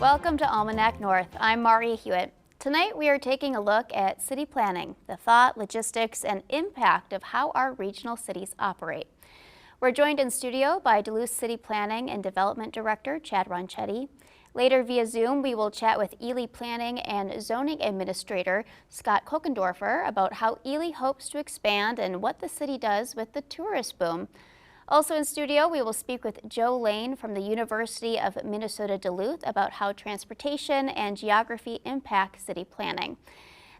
Welcome to Almanac North. I'm Maarja Hewitt. Tonight we are taking a look at city planning, the thought, logistics, and impact of how our regional cities operate. We're joined in studio by Duluth City Planning and Development Director Chad Ronchetti. Later via Zoom, we will chat with Ely Planning and Zoning Administrator Scott Kokendorfer about how Ely hopes to expand and what the city does with the tourist boom. Also in studio, we will speak with Joe Lane from the University of Minnesota Duluth about how transportation and geography impact city planning.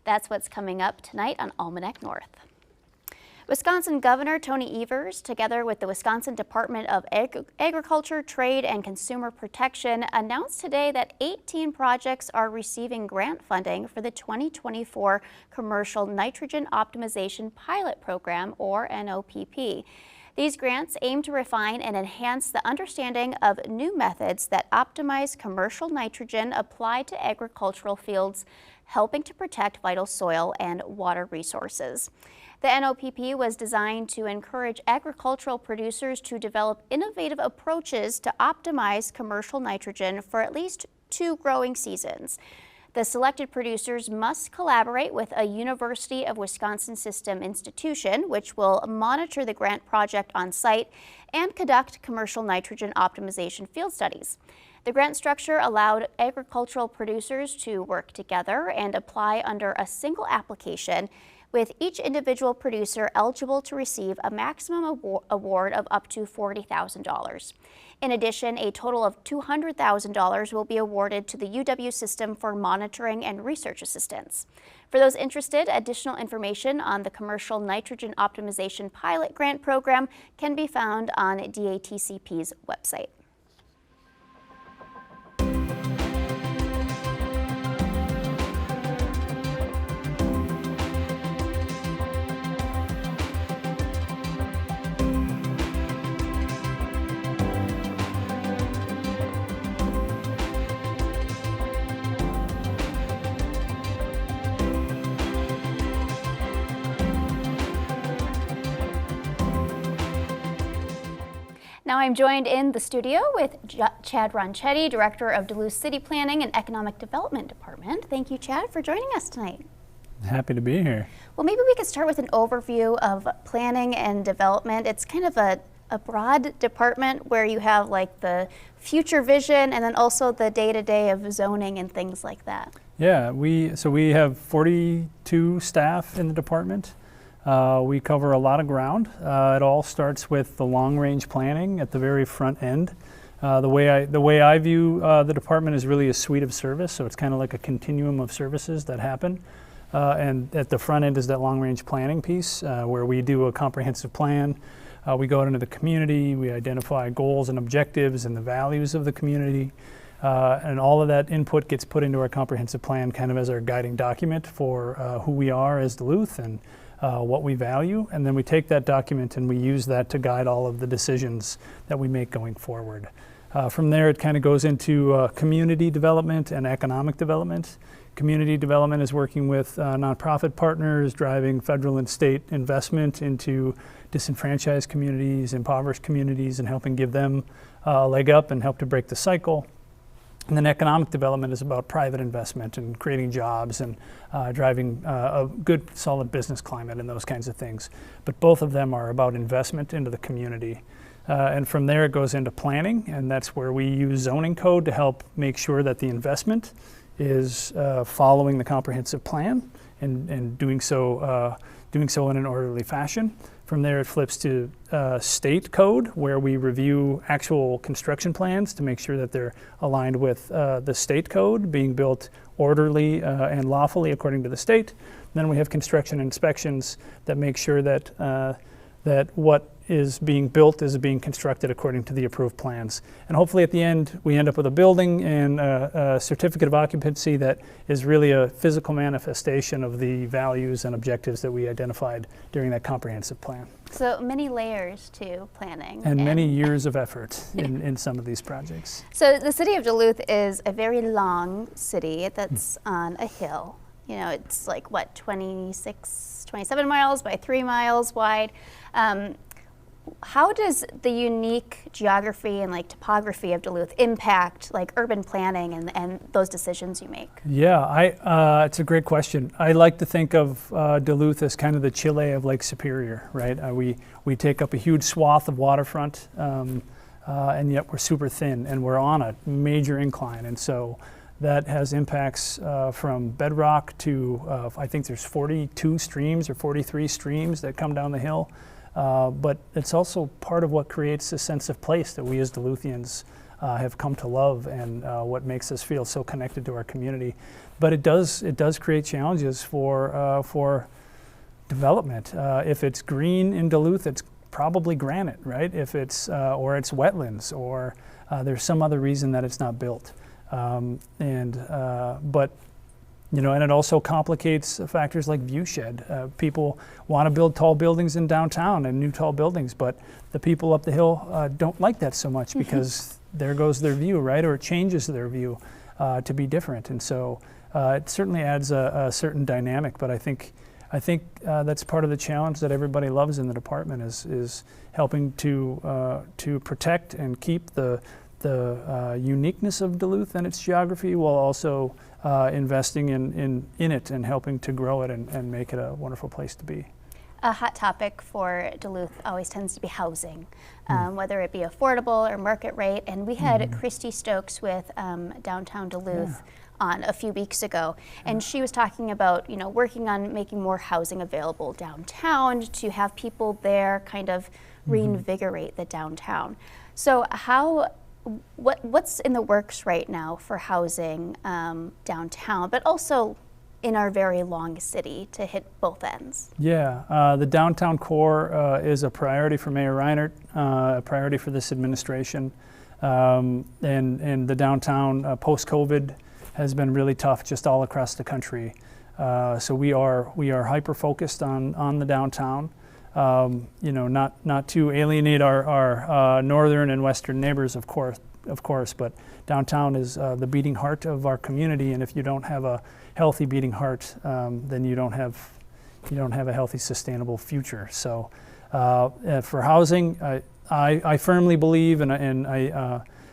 That's what's coming up tonight on Almanac North. Wisconsin Governor Tony Evers, together with the Wisconsin Department of Agriculture, Trade, and Consumer Protection, announced today that 18 projects are receiving grant funding for the 2024 Commercial Nitrogen Optimization Pilot Program, or NOPP. These grants aim to refine and enhance the understanding of new methods that optimize commercial nitrogen applied to agricultural fields, helping to protect vital soil and water resources. The NOPP was designed to encourage agricultural producers to develop innovative approaches to optimize commercial nitrogen for at least 2 growing seasons. The selected producers must collaborate with a University of Wisconsin system institution, which will monitor the grant project on site and conduct commercial nitrogen optimization field studies. The grant structure allowed agricultural producers to work together and apply under a single application, with each individual producer eligible to receive a maximum award of up to $40,000. In addition, a total of $200,000 will be awarded to the UW system for monitoring and research assistance. For those interested, additional information on the Commercial Nitrogen Optimization Pilot Grant Program can be found on DATCP's website. Now I'm joined in the studio with Chad Ronchetti, Director of Duluth City Planning and Economic Development Department. Thank you, Chad, for joining us tonight. Happy to be here. Well, maybe we could start with an overview of planning and development. It's kind of a broad department where you have like the future vision and then also the day-to-day of zoning and things like that. Yeah, we have 42 staff in the department. We cover a lot of ground. It all starts with the long-range planning at the very front end. The way I view the department is really a suite of service, so it's kind of like a continuum of services that happen. And at the front end is that long-range planning piece where we do a comprehensive plan. We go out into the community, we identify goals and objectives and the values of the community. And all of that input gets put into our comprehensive plan kind of as our guiding document for who we are as Duluth and what we value, and then we take that document and we use that to guide all of the decisions that we make going forward. From there, it kind of goes into community development and economic development. Community development is working with nonprofit partners, driving federal and state investment into disenfranchised communities, impoverished communities, and helping give them a leg up and help to break the cycle. And then economic development is about private investment and creating jobs and driving a good, solid business climate and those kinds of things. But both of them are about investment into the community. And from there it goes into planning, and that's where we use zoning code to help make sure that the investment is following the comprehensive plan and doing so in an orderly fashion. From there, it flips to state code, where we review actual construction plans to make sure that they're aligned with the state code, being built orderly and lawfully according to the state. Then we have construction inspections that make sure that what is being built is being constructed according to the approved plans. And hopefully at the end, we end up with a building and a certificate of occupancy that is really a physical manifestation of the values and objectives that we identified during that comprehensive plan. So many layers to planning. And many years of effort in some of these projects. So the city of Duluth is a very long city that's on a hill. You know, it's like, what, 27 miles by 3 miles wide. how does the unique geography and like topography of Duluth impact like urban planning and those decisions you make? Yeah, it's a great question. I like to think of Duluth as kind of the Chile of Lake Superior, right? We take up a huge swath of waterfront, and yet we're super thin, and we're on a major incline, and so that has impacts from bedrock to I think there's 42 streams or 43 streams that come down the hill. But it's also part of what creates a sense of place that we as Duluthians have come to love, and what makes us feel so connected to our community. But it does create challenges for development. If it's green in Duluth, it's probably granite, right? If it's or it's wetlands, or there's some other reason that it's not built. But you know, and it also complicates factors like viewshed. People want to build tall buildings in downtown and new tall buildings, but the people up the hill don't like that so much because there goes their view, right? Or it changes their view to be different. And so it certainly adds a certain dynamic, but I think that's part of the challenge that everybody loves in the department is helping to protect and keep the uniqueness of Duluth and its geography, while also investing in it and helping to grow it and make it a wonderful place to be. A hot topic for Duluth always tends to be housing, whether it be affordable or market rate. And we had Christy Stokes with Downtown Duluth on a few weeks ago, and she was talking about, you know, working on making more housing available downtown to have people there kind of reinvigorate the downtown. So what's in the works right now for housing downtown, but also in our very long city to hit both ends? Yeah, the downtown core is a priority for Mayor Reinert, a priority for this administration, and the downtown post-COVID has been really tough just all across the country. So we are hyper focused on the downtown. You know, not to alienate our northern and western neighbors, of course, but downtown is the beating heart of our community, and if you don't have a healthy beating heart, then you don't have a healthy, sustainable future. So for housing, I firmly believe, and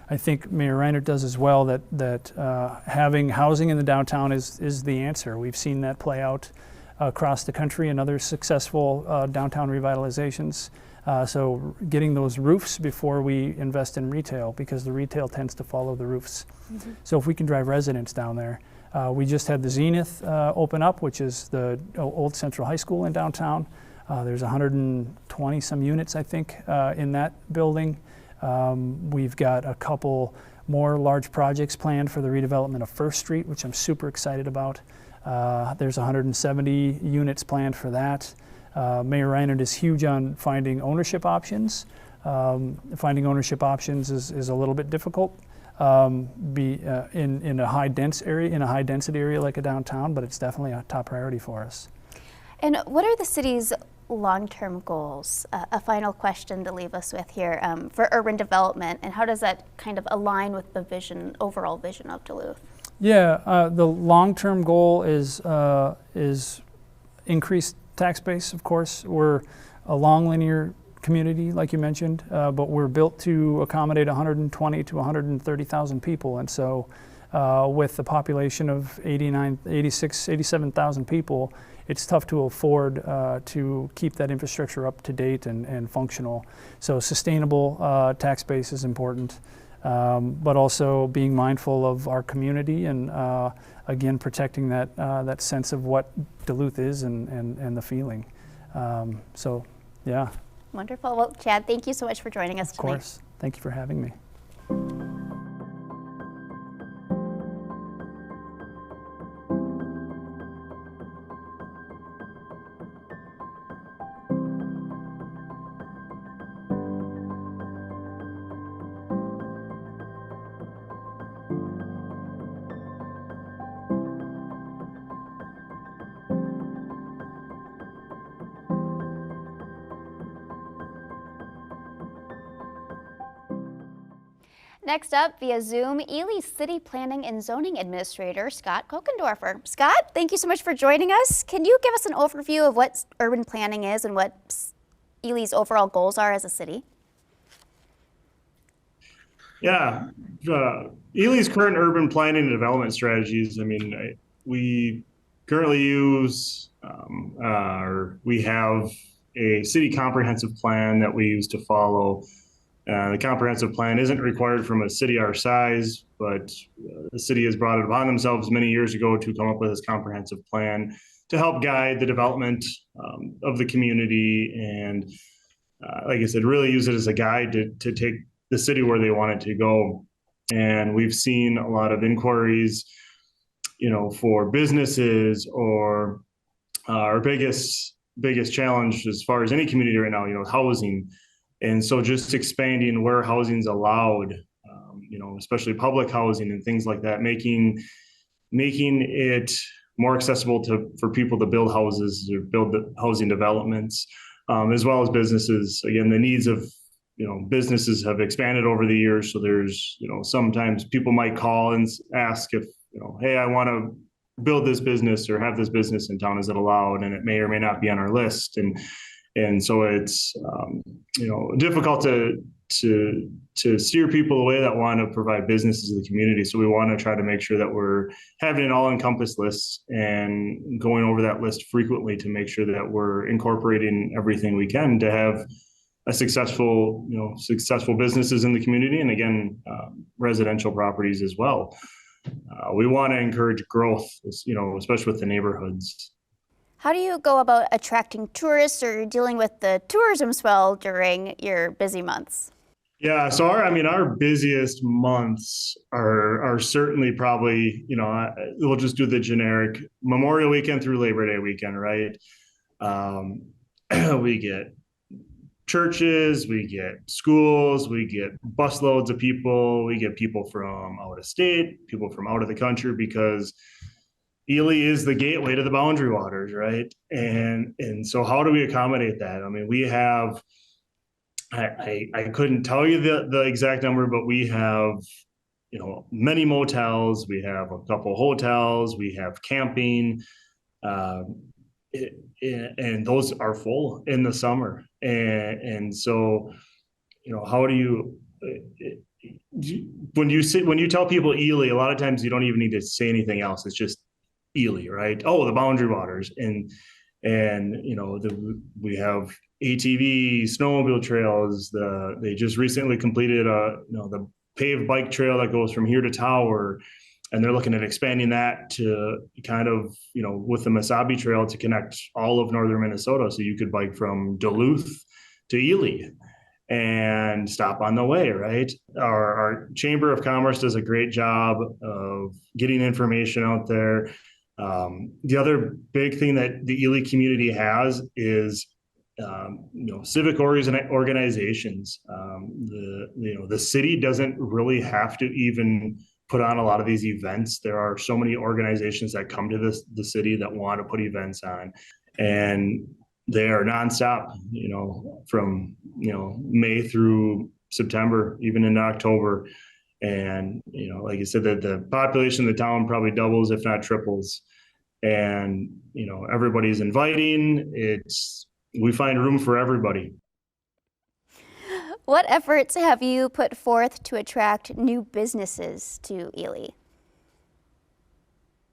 I think Mayor Reinert does as well, that having housing in the downtown is the answer. We've seen that play out across the country in other successful downtown revitalizations. So getting those roofs before we invest in retail, because the retail tends to follow the roofs. So if we can drive residents down there. We just had the Zenith open up, which is the old Central High School in downtown. There's 120 some units, I think, in that building. We've got a couple more large projects planned for the redevelopment of First Street, which I'm super excited about. There's 170 units planned for that. Mayor Reinert is huge on finding ownership options. Finding ownership options is a little bit difficult in a high density area like a downtown, but it's definitely a top priority for us. And what are the city's long-term goals? A final question to leave us with here for urban development, and how does that kind of align with the overall vision of Duluth? Yeah, the long-term goal is increased tax base. Of course, we're a long linear community, like you mentioned, but we're built to accommodate 120 to 130,000 people, and so with a population of 87,000 people, it's tough to afford to keep that infrastructure up to date and functional. So sustainable tax base is important, but also being mindful of our community and again protecting that sense of what Duluth is and the feeling. So yeah. Wonderful. Well, Chad, thank you so much for joining us tonight. Of course. Thank you for having me. Next up, via Zoom, Ely City Planning and Zoning Administrator Scott Kokendorfer. Scott, thank you so much for joining us. Can you give us an overview of what urban planning is and what Ely's overall goals are as a city? Yeah, Ely's current urban planning and development strategies. We currently use, or we have a city comprehensive plan that we use to follow. The comprehensive plan isn't required from a city our size, but the city has brought it upon themselves many years ago to come up with this comprehensive plan to help guide the development of the community and, like I said, really use it as a guide to take the city where they want it to go. And we've seen a lot of inquiries, for businesses or our biggest challenge as far as any community right now, housing. And so just expanding where housing's allowed, especially public housing and things like that, making it more accessible for people to build houses or build the housing developments, as well as businesses. Again, the needs of businesses have expanded over the years. So there's, sometimes people might call and ask if, hey, I want to build this business or have this business in town. Is it allowed? And it may or may not be on our list. And so it's, difficult to steer people away that want to provide businesses to the community. So we want to try to make sure that we're having an all-encompass list and going over that list frequently to make sure that we're incorporating everything we can to have a successful businesses in the community, and again, residential properties as well. We want to encourage growth, especially with the neighborhoods. How do you go about attracting tourists or dealing with the tourism swell during your busy months? Yeah, so our busiest months are certainly probably, we'll just do the generic Memorial Weekend through Labor Day weekend, right? We get churches, we get schools, we get busloads of people, we get people from out of state, people from out of the country, because Ely is the gateway to the Boundary Waters, right? And so how do we accommodate that? We have, I couldn't tell you the exact number, but we have, many motels, we have a couple hotels, we have camping, and those are full in the summer. And so, how do you, when you tell people Ely, a lot of times you don't even need to say anything else. It's just Ely, right? Oh, the Boundary Waters. And we have ATV, snowmobile trails. They just recently completed the paved bike trail that goes from here to Tower. And they're looking at expanding that to kind of, with the Mesabi Trail to connect all of northern Minnesota. So you could bike from Duluth to Ely and stop on the way, right? Our Chamber of Commerce does a great job of getting information out there. The other big thing that the Ely community has is, civic organizations. The city doesn't really have to even put on a lot of these events. There are so many organizations that come to the city that want to put events on, and they are nonstop, from, May through September, even into October. And, like you said, that the population of the town probably doubles, if not triples. And, everybody's inviting. We find room for everybody. What efforts have you put forth to attract new businesses to Ely?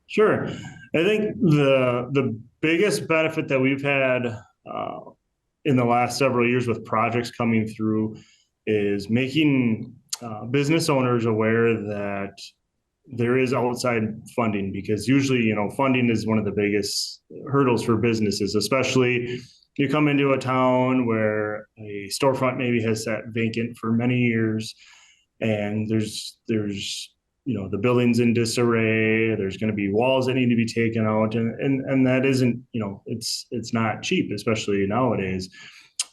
Sure. I think the biggest benefit that we've had in the last several years with projects coming through is making business owners aware that there is outside funding, because usually, funding is one of the biggest hurdles for businesses, especially you come into a town where a storefront maybe has sat vacant for many years, and there's the building's in disarray. There's going to be walls that need to be taken out, and that isn't, it's not cheap, especially nowadays.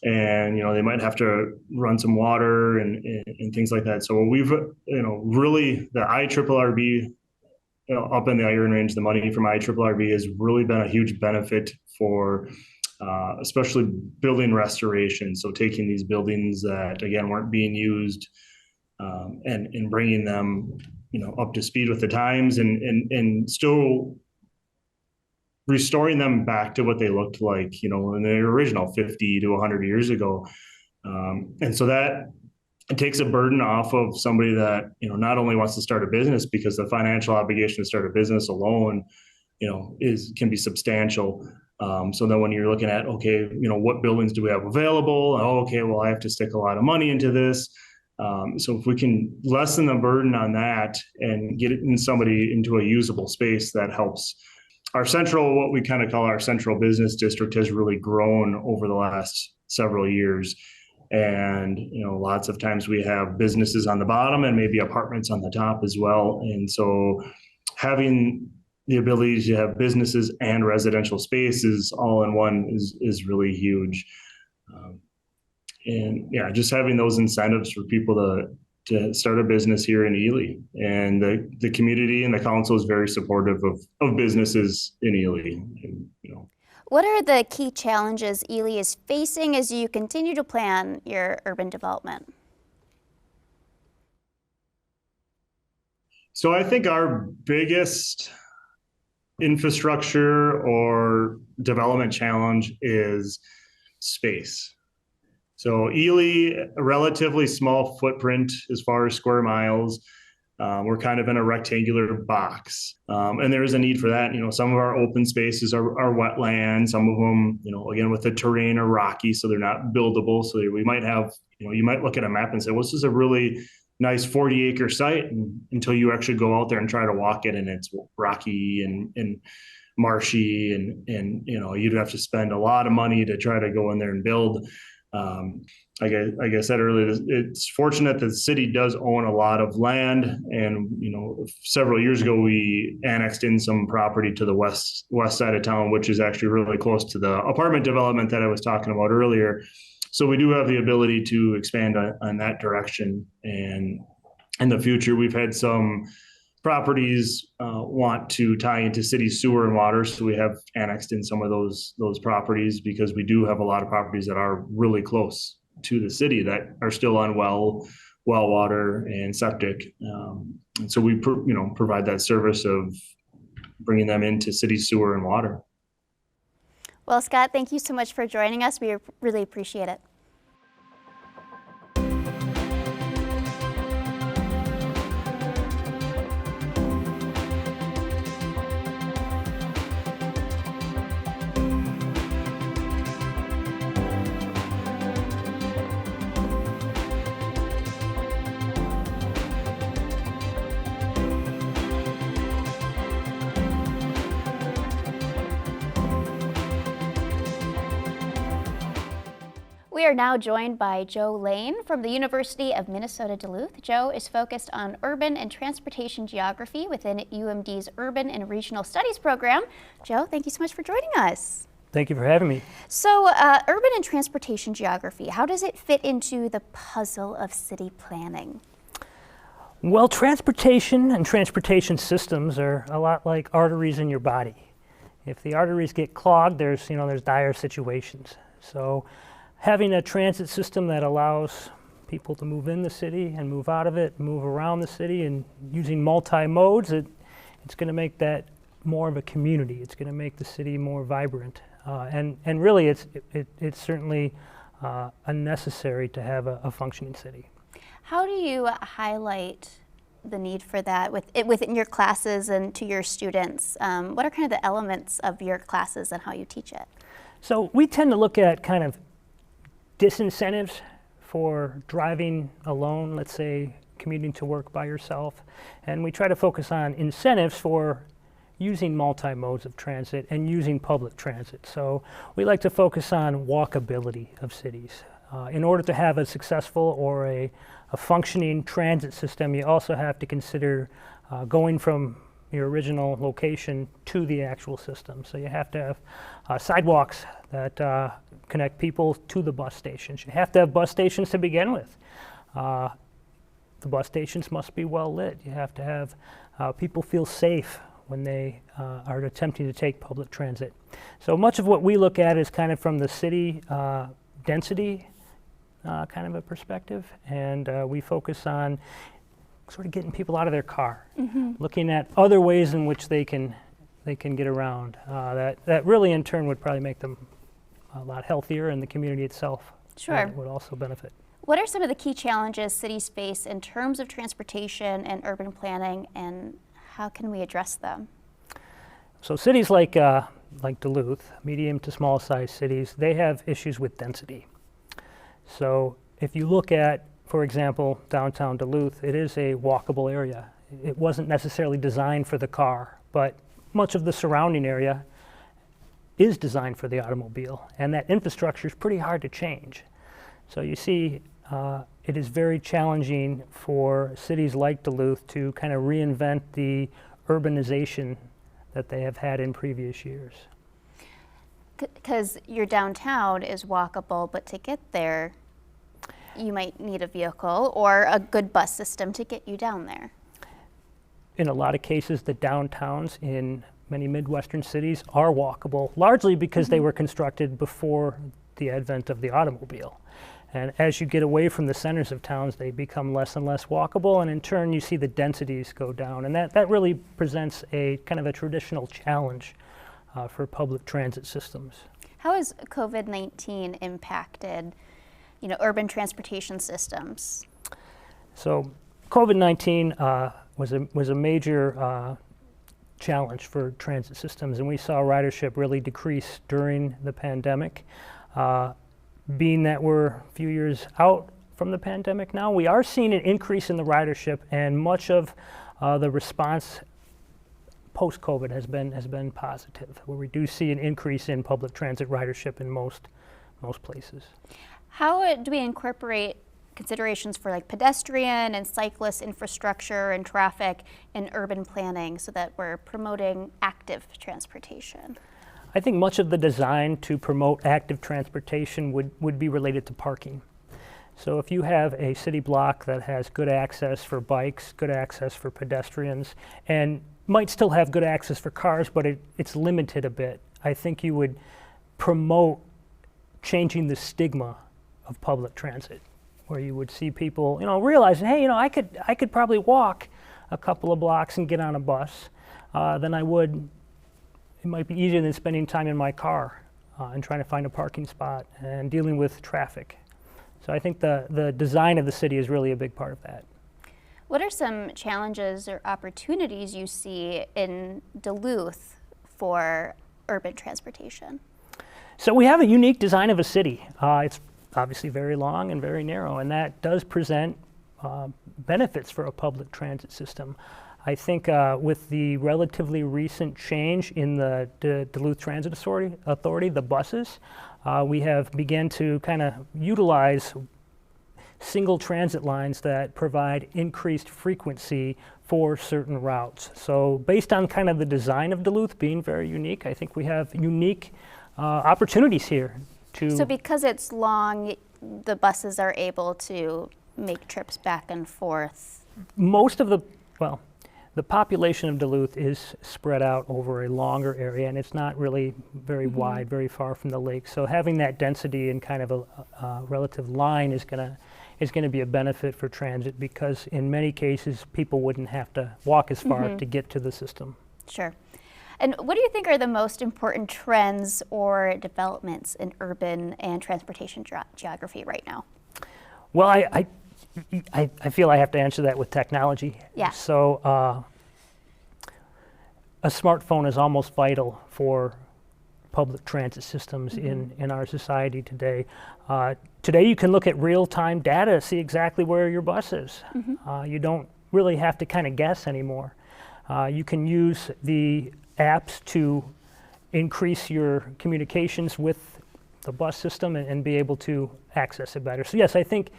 And they might have to run some water and things like that. So we've really, the IRRB, up in the Iron Range, the money from IRRB has really been a huge benefit for especially building restoration. So taking these buildings that again weren't being used and bringing them up to speed with the times, and still restoring them back to what they looked like, in the original 50 to 100 years ago. And so that it takes a burden off of somebody that, not only wants to start a business, because the financial obligation to start a business alone, can be substantial. So then when you're looking at, okay, what buildings do we have available? Oh, okay, well, I have to stick a lot of money into this. So if we can lessen the burden on that and get somebody into a usable space, that helps. What we kind of call our central business district, has really grown over the last several years. And, lots of times we have businesses on the bottom and maybe apartments on the top as well. And so having the ability to have businesses and residential spaces all in one is really huge. And yeah, just having those incentives for people to start a business here in Ely, and the community and the council is very supportive of businesses in Ely. And, What are the key challenges Ely is facing as you continue to plan your urban development? So I think our biggest infrastructure or development challenge is space. So Ely, a relatively small footprint as far as square miles. We're kind of in a rectangular box. And there is a need for that. Some of our open spaces are wetland. Some of them, again, with the terrain, are rocky, so they're not buildable. So we might have, you might look at a map and say, well, this is a really nice 40-acre site, until you actually go out there and try to walk it, and it's rocky and marshy, and you'd have to spend a lot of money to try to go in there and build. Like I said earlier, it's fortunate that the city does own a lot of land, and several years ago we annexed in some property to the west side of town, which is actually really close to the apartment development that I was talking about earlier. So we do have the ability to expand on that direction. And in the future, we've had some properties want to tie into city sewer and water. So we have annexed in some of those properties, because we do have a lot of properties that are really close to the city that are still on well water and septic. And so we provide that service of bringing them into city sewer and water. Well, Scott, thank you so much for joining us. We really appreciate it. We are now joined by Joe Lane from the University of Minnesota Duluth. Joe is focused on urban and transportation geography within UMD's Urban and Regional Studies program. Joe, thank you so much for joining us. Thank you for having me. So urban and transportation geography, how does it fit into the puzzle of city planning? Well, transportation and transportation systems are a lot like arteries in your body. If the arteries get clogged, there's dire situations. So having a transit system that allows people to move in the city and move out of it, move around the city, and using multi-modes, it's going to make that more of a community. It's going to make the city more vibrant. And really, it's certainly unnecessary to have a functioning city. How do you highlight the need for that within your classes and to your students? What are kind of the elements of your classes and how you teach it? So we tend to look at kind of disincentives for driving alone, let's say commuting to work by yourself, and we try to focus on incentives for using multi-modes of transit and using public transit. So we like to focus on walkability of cities. In order to have a successful or a functioning transit system, you also have to consider going from your original location to the actual system. So you have to have sidewalks that connect people to the bus stations. You have to have bus stations to begin with. The bus stations must be well lit. You have to have people feel safe when they are attempting to take public transit. So much of what we look at is kind of from the city density kind of a perspective, and we focus on sort of getting people out of their car, looking at other ways in which they can they can get around. That really in turn would probably make them a lot healthier, and the community itself would also benefit. What are some of the key challenges cities face in terms of transportation and urban planning, and how can we address them? So cities like Duluth, medium to small size cities, they have issues with density. So if you look at, for example, downtown Duluth, it is a walkable area. It wasn't necessarily designed for the car, but much of the surrounding area is designed for the automobile, and that infrastructure is pretty hard to change. So you see, it is very challenging for cities like Duluth to kind of reinvent the urbanization that they have had in previous years. Because your downtown is walkable, but to get there, you might need a vehicle or a good bus system to get you down there. In a lot of cases, the downtowns in many Midwestern cities are walkable, largely because they were constructed before the advent of the automobile. And as you get away from the centers of towns, they become less and less walkable, and in turn you see the densities go down. And that really presents a kind of a traditional challenge for public transit systems. How has COVID-19 impacted, urban transportation systems? So COVID-19 was a major challenge for transit systems, and we saw ridership really decrease during the pandemic. Being that we're a few years out from the pandemic now, we are seeing an increase in the ridership, and much of the response post-COVID has been positive, where we do see an increase in public transit ridership in most places. How do we incorporate considerations for like pedestrian and cyclist infrastructure and traffic in urban planning so that we're promoting active transportation? I think much of the design to promote active transportation would be related to parking. So if you have a city block that has good access for bikes, good access for pedestrians, and might still have good access for cars, but it's limited a bit, I think you would promote changing the stigma of public transit, where you would see people, realizing, hey, I could probably walk a couple of blocks and get on a bus than I would. It might be easier than spending time in my car and trying to find a parking spot and dealing with traffic. So I think the design of the city is really a big part of that. What are some challenges or opportunities you see in Duluth for urban transportation? So we have a unique design of a city. It's obviously very long and very narrow, and that does present benefits for a public transit system. I think with the relatively recent change in the Duluth Transit Authority, the buses, we have begun to kind of utilize single transit lines that provide increased frequency for certain routes. So based on kind of the design of Duluth being very unique, I think we have unique opportunities here. So because it's long, the buses are able to make trips back and forth? Most of the population of Duluth is spread out over a longer area, and it's not really very wide, very far from the lake. So having that density and kind of a relative line is going to be a benefit for transit, because in many cases people wouldn't have to walk as far to get to the system. Sure. And what do you think are the most important trends or developments in urban and transportation geography right now? Well, I feel I have to answer that with technology. Yeah. So a smartphone is almost vital for public transit systems in our society today. Today you can look at real-time data to see exactly where your bus is. You don't really have to kind of guess anymore. You can use the apps to increase your communications with the bus system and be able to access it better. So yes, I think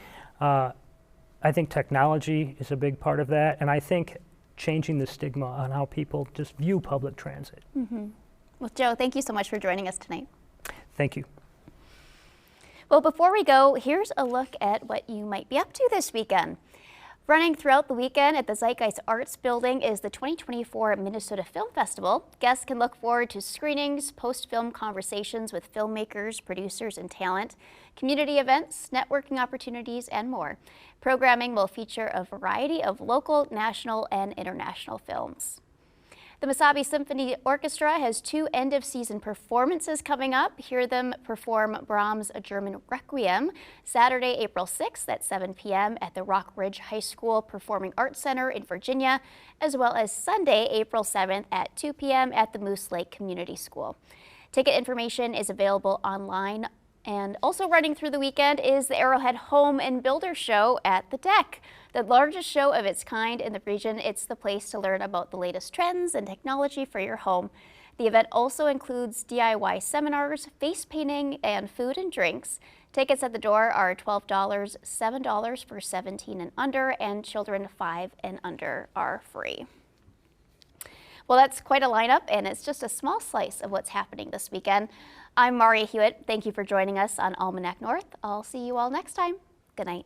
technology is a big part of that, and I think changing the stigma on how people just view public transit. Well, Joe, thank you so much for joining us tonight. Thank you. Well, before we go, here's a look at what you might be up to this weekend. Running throughout the weekend at the Zeitgeist Arts Building is the 2024 Minnesota Film Festival. Guests can look forward to screenings, post-film conversations with filmmakers, producers, and talent, community events, networking opportunities, and more. Programming will feature a variety of local, national, and international films. The Mesabi Symphony Orchestra has 2 end-of-season performances coming up. Hear them perform Brahms' A German Requiem Saturday, April 6th at 7 p.m. at the Rock Ridge High School Performing Arts Center in Virginia, as well as Sunday, April 7th at 2 p.m. at the Moose Lake Community School. Ticket information is available online. And also running through the weekend is the Arrowhead Home and Builder Show at the Deck. The largest show of its kind in the region, it's the place to learn about the latest trends and technology for your home. The event also includes DIY seminars, face painting, and food and drinks. Tickets at the door are $12, $7 for 17 and under, and children 5 and under are free. Well, that's quite a lineup, and it's just a small slice of what's happening this weekend. I'm Maarja Hewitt. Thank you for joining us on Almanac North. I'll see you all next time. Good night.